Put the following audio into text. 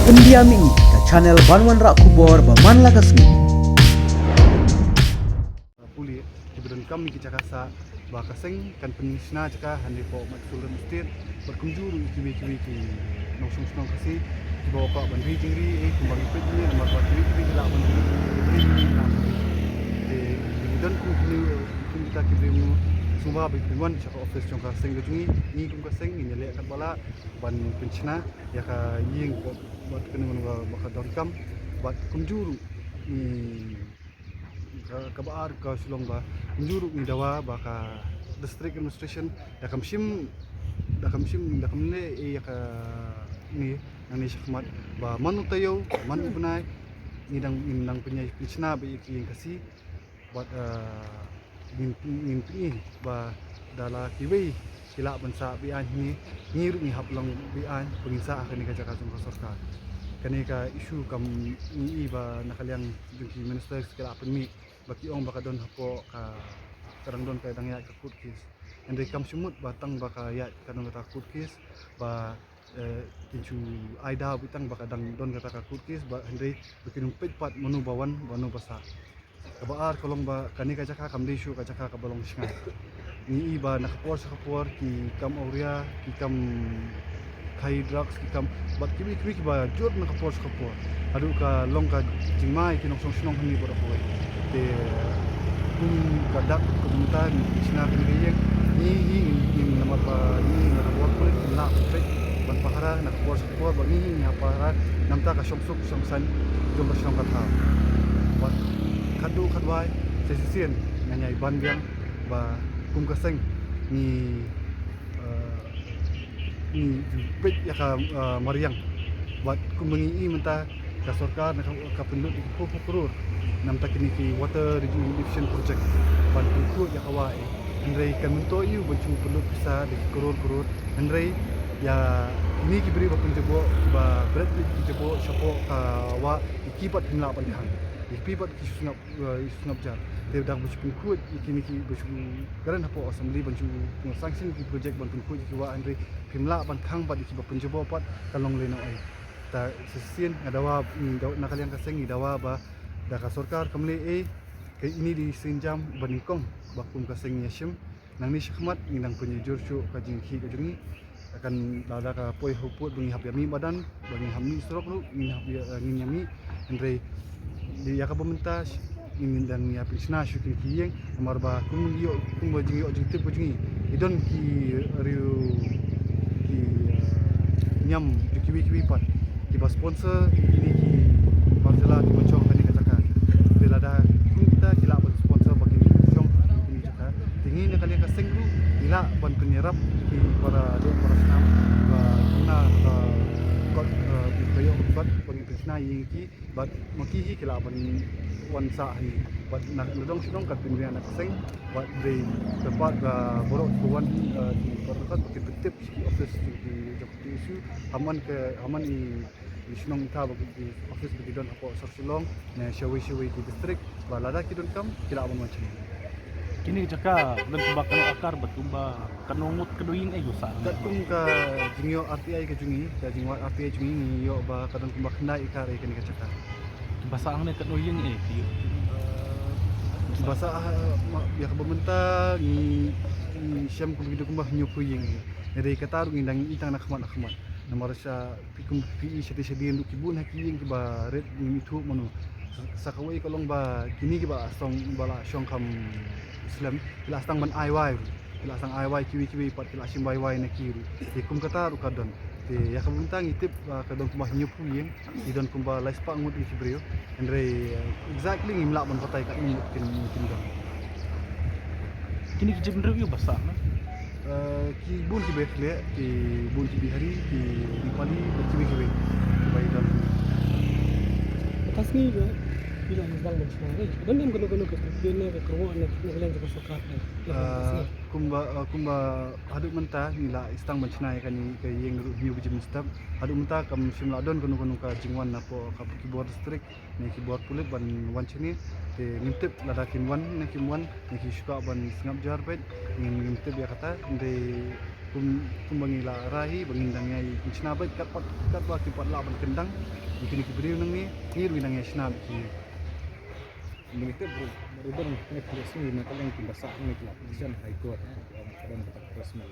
Pendiami ke channel Banwan Rak Kubor Baman Lakasmi. Puli kemudian kami kita kasa bakaseng kan penisna jaka hande po matsulan state berkunjung kiwi-kiwi ki nosong senong kasi bawa kak bandri jingri kumbang ipet ni nomor buat kiwi-kiwi la bandri dan ku kita kibrim semua berkuan cak office jong kaseng gejungi ni kum kaseng ni lek kat bala ban pencina ya ka ying buat kena bakadon kam buat kunjuru ni kabar ka sulong ba njuru ni dawa baka district administration da kamshim ne ya ka ni nang shakmat ba manu tayo manu bunai ni dang punya pichna ba yang kasi buat min pi ba dala kiwi sila bansa bi an ni ru ni hablong bi an pengisa akan ni ka jaka sarkar kani ka isu kam ni ba nakaliang jungki minister sekala penmi baki ong baka don hapo ka karang don kay dangya ka kutkis ande kam sumut batang baka ya kanong kata kutkis ba kinchu aida bitang baka dang don kata ka kutkis ba ande bikin petpat menu bawan banu basa kabaar kolong ba kani ka jaka kam desu ka jaka ka balong singa ni iba nakapor ki kam auria ki kam kai drugs ki kam bat kiwi ba jod nakapor adu ka long ka jingmai ki nong song hani bodo ko te kum kadak komentar sina kini ni nama pa ni nama buat kulit na pek ban pahara nak buat sekor bagi ni apa namta ka somsuk somsan jom bersong kata buat kadu kadwai sesien nganyai ban biang ba kum kaseng ni pek ya ka mariang buat kum mengi menta ka sarkar ka penduduk ko kurur nam takini ki water rejuvenation project ban ku ya kawai andrei kan mento yu bancu perlu bisa di kurur andrei ya ini ki beri penjebo ba berat ki jebo sopo ka wa ikibat himla pandihan ikibat ki sunap jar te dang bancu ku ikini ki bancu garan hapo assembly bancu sanction ki project ban ku ki wa andrei himla ban khang ba ikibat penjebo pat kalong leno ai ta sesien adawa nakalian kaseng ni dawa ba da ka sarkar kamle ke ini di senjam baningkong bakum kaseng yashim nang ni shakmat nang punya jursu ka jingki ka jungi akan dada ka poi huput bungi habyami badan bungi hamni serok lu ngin yami andre di ya ka pementas ngin dan ya pisna syukin kiyeng amar ba kum bajingi objektif bajingi idon ki riu ki nyam kiwi pat ki ba sponsor ini ki Barjala ki bocong kani katakan ada kita kila ban sponsor bagi jong ini juga tinggi nak kalian kaseng dulu kila ban penyerap di para senam ba guna kot bayo bat bagi pesna yang ki bat maki kila ban wansa ni bat nak dong kat pindrian nak kaseng bat di tempat borok tuan di perdekat bagi tetap office di Jakarta isu aman ni Isnong ka bagi office bagi don apa sarsulong na shawi di district balada kidon kam kila abang macam kini jaka dan kubak kanu akar batumba kanungut keduing gusa kum ka jingyo RTI ke jungi ka jingwa RTI jungi ni yo ba kadang kubak kena ikar kini ka jaka bahasa angne keduing bahasa ya ka bementa ni syam kum hidup kumbah nyupuying dari kata ngindang itang nakmat nomor sa pikum pi sedi untuk kibun hakiing ki ba red ni itu manu sakawai kolong ba kini ki ba song bala song kam islam kila stang ban iy kila stang iy kiwi pat kila sim iy na kiru pikum kata rukadon te ya kabuntang itip kadon kumah nyupu yeng idon kumba lais pa ngut ki brio andre exactly ngimla ban patai kat ni mungkin dong kini kijib review basa ki bun ki bekle ki bun ki bihari ki dipali ki bayi dan atas ni juga bilang sedang bersemangat dan yang kena ke kena ke keruan nak kalian juga suka kumba haduk mentah nila istang mencnai kan ni ke yang review bijim stab haduk mentah kam simla don kono ka jingwan napo ka keyboard district ni keyboard pulit ban wan chini te ngintip lada kimwan ni ki suka ban singap jar pet ngintip ya kata de kum bangila rahi bangindang ngai snabet kat wa ki pat la ban kendang kini ki beriu nang ni ngir winang ngai snab ki Mengikut berubah naik resmi maka yang timbasak naik lapisan high court dan resmi.